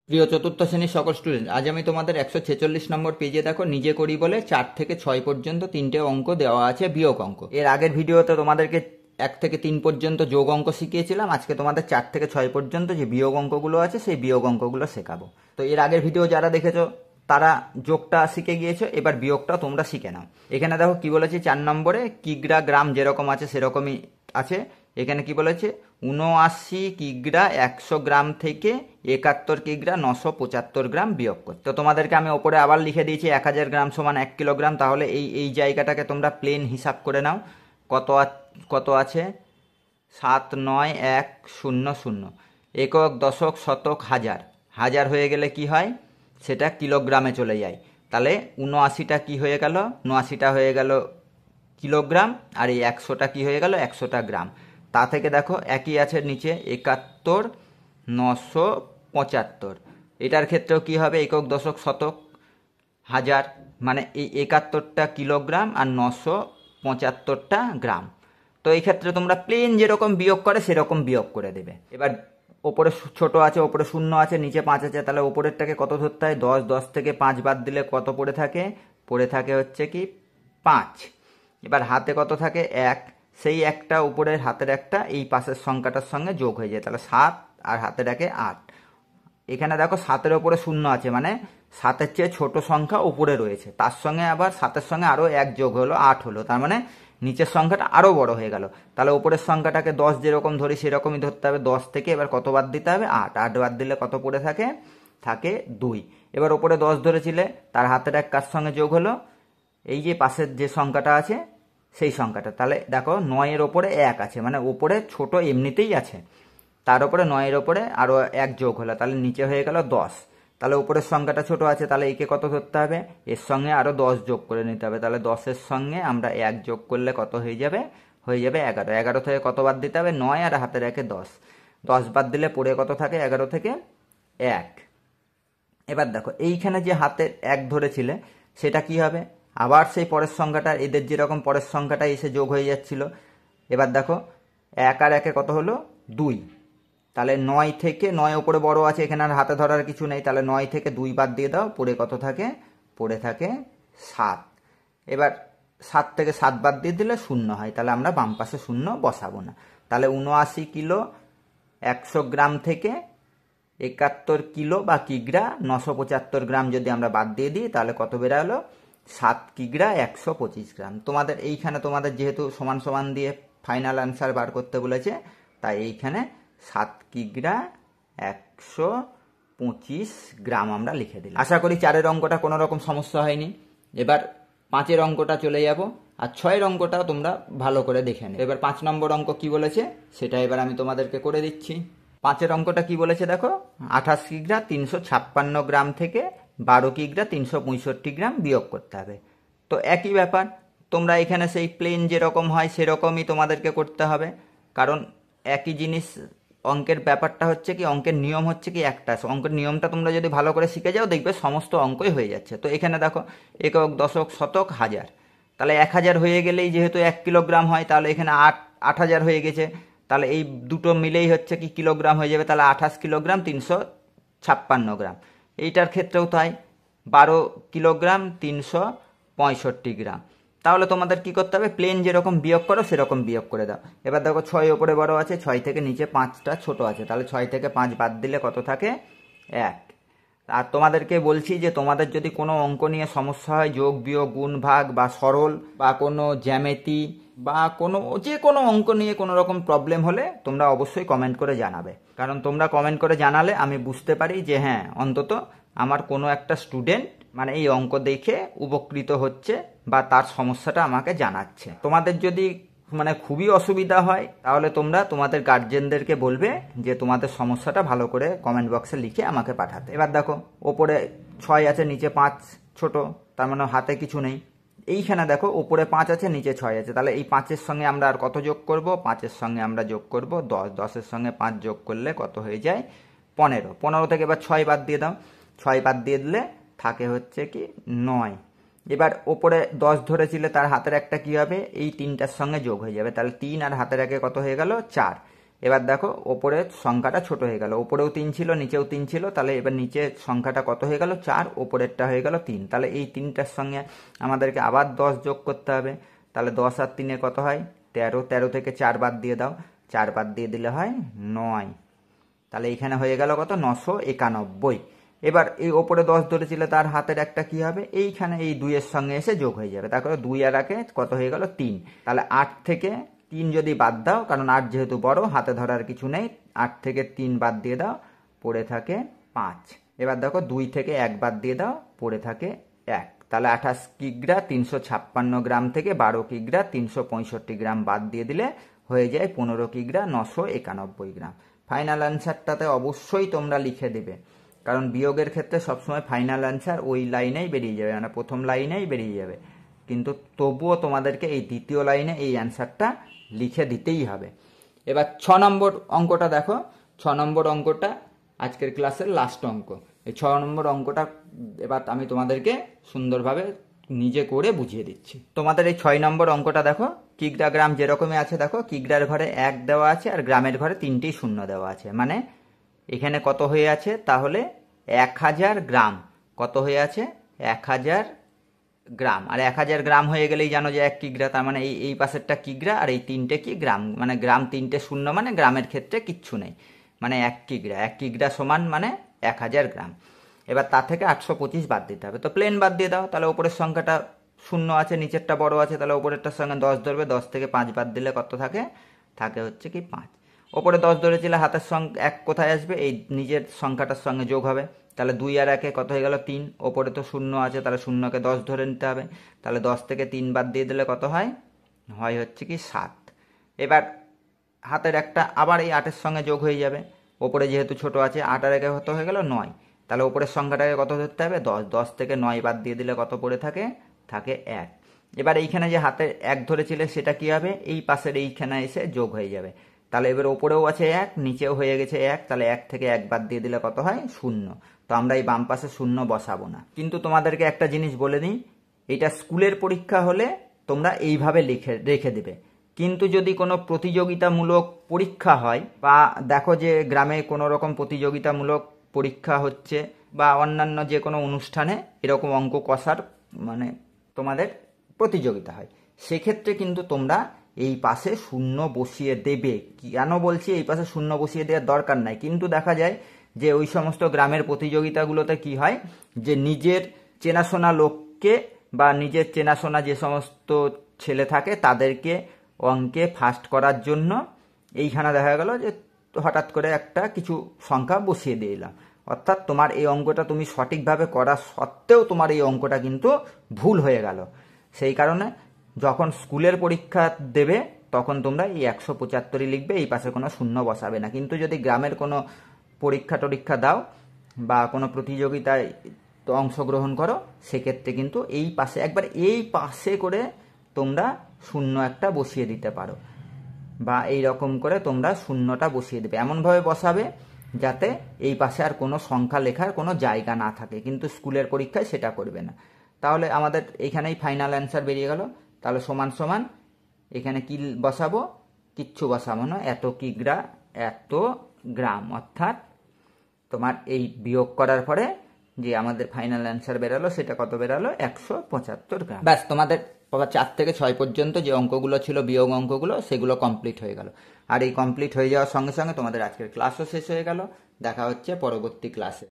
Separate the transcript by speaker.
Speaker 1: প্রিয় চতুর্থ শ্রেণীর সকল স্টুডেন্ট, আজ আমি তোমাদের 146 নম্বর পেজে দেখো নিজে করি বলে 4 থেকে 6 পর্যন্ত তিনটে অঙ্ক দেওয়া আছে, বিয়োগ অঙ্ক। এর আগের ভিডিওতে তোমাদেরকে 1 থেকে 3 পর্যন্ত যোগ অঙ্ক শিখিয়েছিলাম। আজকে তোমাদের 4 থেকে 6 পর্যন্ত যে বিয়োগ অঙ্কগুলো আছে সেই বিয়োগ অঙ্কগুলো শেখাবো। তো এর আগের ভিডিও যারা দেখেছো তারা যোগটা শিখে গিয়েছো, এবার বিয়োগটা তোমরা শিখে নাও। এখানে দেখো কি বলেছি, 4 নম্বরে কিগ্রা গ্রাম যেরকম আছে সেরকমই আছে। এখানে কি বলেছে, 79 কিগ্রা 100 গ্রাম থেকে 71 কিগ্রা 975 গ্রাম বিয়োগ করতে। তো তোমাদেরকে আমি ওপরে আবার লিখে দিয়েছি 1000 গ্রাম সমান 1 কিলোগ্রাম। তাহলে এই জায়গাটাকে তোমরা প্লেন হিসাব করে নাও। কত আছে, 79100। একক, দশক, শতক, হাজার। হাজার হয়ে গেলে কি হয়, সেটা কিলোগ্রামে চলে যায়। তাহলে 79টা কি হয়ে গেল, 79টা হয়ে গেল কিলোগ্রাম, আর এই 100টা কি হয়ে গেল, 100টা গ্রাম। তা থেকে দেখো একই আছে নিচে 71 975। এটার ক্ষেত্রেও কি হবে, একক, দশক, শতক, হাজার, মানে এই 71টা কিলোগ্রাম আর 975টা গ্রাম। তো এই ক্ষেত্রে তোমরা প্লেন যেরকম বিয়োগ করে সেরকম বিয়োগ করে দেবে। এবার ওপরে ছোট আছে, ওপরে 0 আছে, নিচে 5 আছে, তাহলে ওপরেরটাকে কত ধরতে হয়, 10। 10 থেকে 5 বাদ দিলে কত পড়ে থাকে, হচ্ছে কি 5। এবার হাতে কত থাকে, 1। সেই একটা উপরের হাতের একটা এই পাশের সংখ্যাটার সঙ্গে যোগ হয়ে যায়, তাহলে 7 আর হাতের 1 8। এখানে দেখো 7-এর ওপরে 0 আছে, মানে 7-এর চেয়ে ছোট সংখ্যা উপরে রয়েছে, তার সঙ্গে আবার 7-এর সঙ্গে আরও 1 যোগ হলো, 8 হলো, তার মানে নিচের সংখ্যাটা আরও বড় হয়ে গেল। তাহলে উপরের সংখ্যাটাকে 10 যেরকম ধরি সেরকমই ধরতে হবে। 10 থেকে এবার কত বাদ দিতে হবে, 8। 8 বাদ দিলে কত পড়ে থাকে, 2। এবার ওপরে 10 ধরেছিলে, তার হাতের 1 কার সঙ্গে যোগ হলো, এই যে পাশের যে সংখ্যাটা আছে সেই সংখ্যাটা। তাহলে দেখো 9-এর ওপরে 1 আছে, মানে ওপরে ছোট এমনিতেই আছে, তার উপরে 9-এর ওপরে আরও 1 যোগ হলো, তাহলে নিচে হয়ে গেল 10। তাহলে উপরের সংখ্যাটা ছোট আছে, তাহলে একে কত ধরতে হবে, এর সঙ্গে আরও 10 যোগ করে নিতে হবে। তাহলে 10-এর সঙ্গে আমরা 1 যোগ করলে কত হয়ে যাবে, 11। 11 থেকে কত বাদ দিতে হবে, 9, আর হাতের 1-এ 10। 10 বাদ দিলে পড়ে কত থাকে, 11 থেকে 1। এবার দেখো এইখানে যে হাতের 1 ধরেছিলে সেটা কি হবে, আবার সেই পরের সংখ্যাটা, এদের যেরকম পরের সংখ্যাটা এসে যোগ হয়ে যাচ্ছিল। এবার দেখো 1 আর 1-এ কত হলো, 2। তাহলে 9 থেকে 9 ওপরে বড় আছে, এখানে আর হাতে ধরার কিছু নেই, তাহলে 9 থেকে 2 বাদ দিয়ে দাও, পড়ে কত থাকে, 7। এবার 7 থেকে 7 বাদ দিয়ে দিলে 0 হয়, তাহলে আমরা বাম পাশে 0 বসাবো না। তাহলে 79 কিলো 100 গ্রাম থেকে 71 কিলো বা কিগ্রা 975 গ্রাম যদি আমরা বাদ দিয়ে দিই, তাহলে কত বেরা হলো, 7 কিগ্রা 125 গ্রাম। তোমাদের এইখানে তোমাদের যেহেতু সমান সমান দিয়ে ফাইনাল অ্যান্সার বার করতে বলেছে, তাই এইখানে 7 কিগ্রা 125 গ্রাম আমরা লিখে দিলাম। আশা করি 4-এর অঙ্কটা কোনো রকম সমস্যা হয়নি। এবার 5-এর অঙ্কটা চলে যাব, আর 6-এর অঙ্কটাও তোমরা ভালো করে দেখে নেবে। এবার 5 নম্বর অঙ্ক কি বলেছে সেটা এবার আমি তোমাদেরকে করে দিচ্ছি। 5-এর অঙ্কটা কি বলেছে দেখো, 28 কিগ্রা 356 গ্রাম থেকে 12 কিগ্রা 365 গ্রাম বিয়োগ করতে হবে। তো একই ব্যাপার, তোমরা এখানে সেই প্লেন যেরকম হয় সেরকমই তোমাদেরকে করতে হবে, কারণ একই জিনিস। অঙ্কের ব্যাপারটা হচ্ছে কি, অঙ্কের নিয়ম হচ্ছে কি একটা, অঙ্কের নিয়মটা তোমরা যদি ভালো করে শিখে যাও দেখবে সমস্ত অঙ্কই হয়ে যাচ্ছে। তো এখানে দেখো একক, দশক, শতক, হাজার। তাহলে 1000 হয়ে গেলেই যেহেতু 1 কিলোগ্রাম হয়, তাহলে এখানে 8000 হয়ে গেছে, তাহলে এই দুটো মিলেই হচ্ছে কি কিলোগ্রাম হয়ে যাবে। তাহলে 28 কিলোগ্রাম 356 গ্রাম। এইটার ক্ষেত্রেও তাই, 12 কিলোগ্রাম 365 গ্রাম। তাহলে তোমাদের কি করতে হবে, প্লেন যেরকম বিয়োগ করো সেরকম বিয়োগ করে দাও। এবার দেখো 6 ওপরে বড় আছে, 6 থেকে নিচে 5টা ছোট আছে, তাহলে 6 থেকে 5 বাদ দিলে কত থাকে, 1। আর তোমাদেরকে বলছি যে তোমাদের যদি কোনো অঙ্ক নিয়ে সমস্যা হয়, যোগ, বিয়োগ, গুণ, ভাগ বা সরল বা কোনো জ্যামিতি বা যে কোনো অঙ্ক নিয়ে কোনো রকম প্রবলেম হলে তোমরা অবশ্যই কমেন্ট করে জানাবে, কারণ তোমরা কমেন্ট করে জানালে আমি বুঝতে পারি যে হ্যাঁ, অন্তত আমার কোনো একটা স্টুডেন্ট মানে এই অঙ্ক দেখে উপকৃত হচ্ছে বা তার সমস্যাটা আমাকে জানাচ্ছে। তোমাদের যদি মানে খুবই অসুবিধা হয়, তাহলে তোমরা তোমাদের গার্জেনদেরকে বলবে যে তোমাদের সমস্যাটা ভালো করে কমেন্ট বক্সে লিখে আমাকে পাঠাতে। এবার দেখো ওপরে 6 আছে, নিচে 5 ছোট, তার মানে হাতে কিছু নেই। এইখানে দেখো ওপরে 5 আছে, নিচে 6 আছে, তাহলে এই 5-এর সঙ্গে আমরা আর কত যোগ করব, 5-এর সঙ্গে আমরা যোগ করব 10। 10-এর সঙ্গে 5 যোগ করলে কত হয়ে যায়, 15। 15 থেকে এবার 6 বাদ দিয়ে দাও, 6 বাদ দিয়ে দিলে থাকে হচ্ছে কি 9। এবার ওপরে 10 ধরেছিলে, তার হাতের একটা কি হবে, এই 3টার সঙ্গে যোগ হয়ে যাবে, তাহলে 3 আর হাতের 1-এ কত হয়ে গেল, 4। এবার দেখো ওপরের সংখ্যাটা ছোট হয়ে গেল, ওপরেও 3 ছিল নিচেও 3 ছিল, তাহলে এবার নিচের সংখ্যাটা কত হয়ে গেল 4, ওপরেরটা হয়ে গেল 3। তাহলে এই 3টার সঙ্গে আমাদেরকে আবার 10 যোগ করতে হবে। তাহলে 10 আর 3 কত হয় 13, 13 থেকে 4 বাদ দিয়ে দাও, 4 বাদ দিয়ে দিলে হয় 9। তাহলে এখানে হয়ে গেল কত 991। এবার এই ওপরে 10 ধরেছিল তার হাতের একটা কি হবে, এইখানে এই 2-এর সঙ্গে এসে যোগ হয়ে যাবে। তারপরে 2 আর 1 কত হয়ে গেল 3। তাহলে 8 থেকে 3 যদি বাদ দাও, কারণ 8 যেহেতু বড় হাতে ধরার কিছু নেই, 8 থেকে 3 বাদ দিয়ে দাও, পড়ে থাকে 5। এবার দেখো 2 থেকে 1 বাদ দিয়ে দাও, পড়ে থাকে 1। তাহলে 28 কিগ্রা 356 গ্রাম থেকে 12 কিগ্রা 365 গ্রাম বাদ দিয়ে দিলে হয়ে যায় 15 কিগ্রা 991 গ্রাম। ফাইনাল অ্যান্সারটাতে অবশ্যই তোমরা লিখে দেবে, কারণ বিয়োগের ক্ষেত্রে সবসময় ফাইনাল অ্যান্সার ওই লাইনেই বেরিয়ে যাবে, মানে প্রথম লাইনেই বেরিয়ে যাবে, কিন্তু তবুও তোমাদেরকে এই দ্বিতীয় লাইনে এই অ্যান্সারটা লিখে দিতেই হবে। এবার 6 নম্বর অঙ্কটা দেখো। 6 নম্বর অঙ্কটা আজকের ক্লাসের লাস্ট অঙ্ক। এই 6 নম্বর অঙ্কটা এবার আমি তোমাদেরকে সুন্দরভাবে নিজে করে বুঝিয়ে দিচ্ছি। তোমাদের এই 6 নম্বর অঙ্কটা দেখো, কিগ্রা গ্রাম যেরকমই আছে দেখো, কিগ্রার ঘরে 1 দেওয়া আছে আর গ্রামের ঘরে 3টি শূন্য দেওয়া আছে, মানে এখানে কত হয়ে আছে তাহলে 1000 গ্রাম। কত হয়ে আছে 1000 গ্রাম। আর 1000 গ্রাম হয়ে গেলেই জানো যে 1 কিগ্রা, তার মানে এই পাশেরটা কিগ্রা আর এই 3টে কি গ্রাম, মানে গ্রাম 3টে শূন্য, মানে গ্রামের ক্ষেত্রে কিচ্ছু নেই, মানে 1 কিগ্রা। 1 কিগ্রা সমান মানে 1000 গ্রাম। এবার তার থেকে 825 বাদ দিতে হবে, তো প্লেন বাদ দিয়ে দাও। তাহলে ওপরের সংখ্যাটা শূন্য আছে, নিচেরটা বড় আছে, তাহলে ওপরেরটার সঙ্গে 10 ধরবে, 10 থেকে 5 বাদ দিলে কত থাকে হচ্ছে কি 5। ওপরে 10 ধরেছিল, হাতের সংখ্যা 1 কোথায় আসবে, এই নিজের সংখ্যাটার সঙ্গে যোগ হবে। তাহলে 2 আর 1 কত হয়ে গেল 3, ওপরে তো শূন্য আছে, তাহলে শূন্যকে 10 ধরে নিতে হবে। তাহলে 10 থেকে 3 বাদ দিয়ে দিলে কত হয় হচ্ছে কি 7। এবার হাতের একটা আবার এই 8-এর সঙ্গে যোগ হয়ে যাবে, ওপরে যেহেতু ছোট আছে, 8 আর 1 কত হয়ে গেল 9। তাহলে ওপরের সংখ্যাটাকে কত ধরতে হবে 10, 10 থেকে 9 বাদ দিয়ে দিলে কত পড়ে থাকে 1। এবার এইখানে যে হাতে 1 ধরেছিলে সেটা কি হবে, এই পাশের এইখানে এসে যোগ হয়ে যাবে। তাহলে এবার ওপরেও আছে 1, নিচেও হয়ে গেছে 1, তাহলে 1 থেকে 1 বাদ দিয়ে দিলে কত হয় 0। তো আমরা এই বাম পাশে 0 বসাবো না। কিন্তু তোমাদেরকে একটা জিনিস বলে দিই, এটা স্কুলের পরীক্ষা হলে তোমরা এইভাবে রেখে দেবে, কিন্তু যদি কোনো প্রতিযোগিতামূলক পরীক্ষা হয়, বা দেখো যে গ্রামে কোনো রকম প্রতিযোগিতামূলক পরীক্ষা হচ্ছে, বা অন্যান্য যে কোনো অনুষ্ঠানে এরকম অঙ্ক কষার মানে তোমাদের প্রতিযোগিতা হয়, সেক্ষেত্রে কিন্তু তোমরা এই পাশে 0 বসিয়ে দেবে। কেন বলছি এই পাশে 0 বসিয়ে দেওয়ার দরকার নাই, কিন্তু দেখা যায় যে ওই সমস্ত গ্রামের প্রতিযোগিতাগুলোতে কি হয়, যে নিজের চেনাশোনা লোককে বা নিজের চেনাশোনা যে সমস্ত ছেলে থাকে তাদেরকে অঙ্কে ফার্স্ট করার জন্য এইখানে দেখা গেল যে হঠাৎ করে একটা কিছু সংখ্যা বসিয়ে দিলাম, অর্থাৎ তোমার এই অঙ্কটা তুমি সঠিকভাবে করা সত্ত্বেও তোমার এই অঙ্কটা কিন্তু ভুল হয়ে গেল। সেই কারণে যখন স্কুলের পরীক্ষা দেবে তখন তোমরা এই 175 লিখবে, এই পাশে কোনো 0 বসাবে না। কিন্তু যদি গ্রামের কোনো পরীক্ষা দাও বা কোনো প্রতিযোগিতায় অংশগ্রহণ করো, সেক্ষেত্রে কিন্তু এই পাশে একবার এই পাশে করে তোমরা 0 একটা বসিয়ে দিতে পারো, বা এই রকম করে তোমরা 0টা বসিয়ে দেবে, এমনভাবে বসাবে যাতে এই পাশে আর কোনো সংখ্যা লেখার কোনো জায়গা না থাকে, কিন্তু স্কুলের পরীক্ষায় সেটা করবে না। তাহলে আমাদের এইখানেই ফাইনাল অ্যান্সার বেরিয়ে গেল। তাহলে সমান সমান এখানে কি বসাবো, কিচ্ছু বসাবো না, এত কিগ্রা এত গ্রাম, অর্থাৎ তোমার এই বিয়োগ করার পরে যে আমাদের ফাইনাল অ্যান্সার বেরালো সেটা কত বেরালো 175 গ্রাম। ব্যাস, তোমাদের 4 থেকে 6 পর্যন্ত যে অঙ্কগুলো ছিল বিয়োগ অঙ্কগুলো সেগুলো কমপ্লিট হয়ে গেল। আর এই কমপ্লিট হয়ে যাওয়ার সঙ্গে সঙ্গে তোমাদের আজকের ক্লাসও শেষ হয়ে গেল। দেখা হচ্ছে পরবর্তী ক্লাসে।